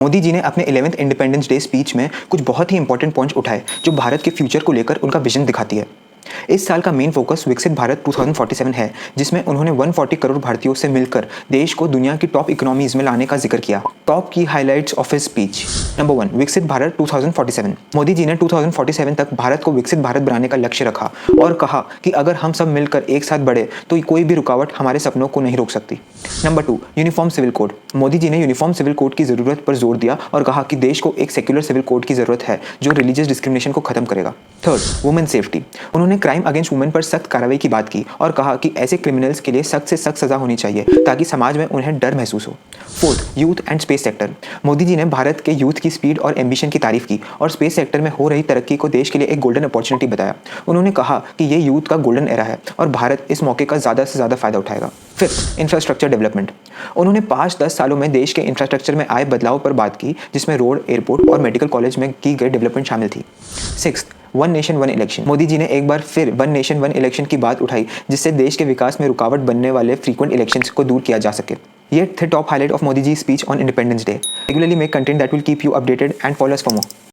मोदी जी ने अपने 11th independence day speech में कुछ बहुत ही इंपॉर्टेंट पॉइंट्स उठाए जो भारत के फ्यूचर को लेकर उनका विजन दिखाती है। इस साल का मेन फोकस विकसित भारत 2047 है, जिसमें उन्होंने 140 करोड़ भारतीयों से मिलकर देश को दुनिया की टॉप इकोनॉमीज में लाने का जिक्र किया। टॉप की highlights of his speech. Number 1, विकसित भारत 2047। मोदी जी ने 2047 तक भारत को विकसित भारत बनाने का लक्ष्य रखा और कहा कि अगर हम सब मिलकर एक साथ बढ़े तो कोई भी रुकावट हमारे सपनों को नहीं रोक सकती। Number 2, uniform civil code. Modi ji ने यूनिफॉर्म सिविल कोड की जरूरत पर जोर दिया और कहा कि देश को एक सेक्युलर सिविल कोड की जरूरत है जो रिलीजियस डिस्क्रिमिनेशन को खत्म करेगा। Third, women safety. उन्होंने क्राइम अगेंस्ट वुमेन पर सख्त कार्रवाई की बात की और कहा कि ऐसे क्रिमिनल्स के लिए सख्त से सख्त सजा होनी चाहिए ताकि समाज में उन्हें डर महसूस हो। Fourth, youth and space sector. Modi ji ने भारत के यूथ की स्पीड और एम्बिशन की तारीफ की और स्पेस सेक्टर में हो रही तरक्की को देश के लिए एक गोल्डन अपॉर्चुनिटी बताया। उन्होंने कहा कि ये यूथ का गोल्डन एरा है और भारत इस मौके का ज़्यादा से ज़्यादा फायदा उठाएगा। Fifth, infrastructure development. उन्होंने 5-10 सालों में देश के इंफ्रास्ट्रक्चर में आए बदलाव पर बात की, जिसमें रोड, एयरपोर्ट और मेडिकल कॉलेज में की गई डेवलपमेंट शामिल थी। Sixth, one nation one election. Modi ji ने एक बार फिर वन नेशन वन इलेक्शन की बात उठाई, जिससे देश के विकास में रुकावट बनने वाले फ्रीक्वेंट इलेक्शंस को दूर किया जा सके। ये थे top highlight of Modi ji speech on independence day. Regularly make content that will keep you updated and follow us for more.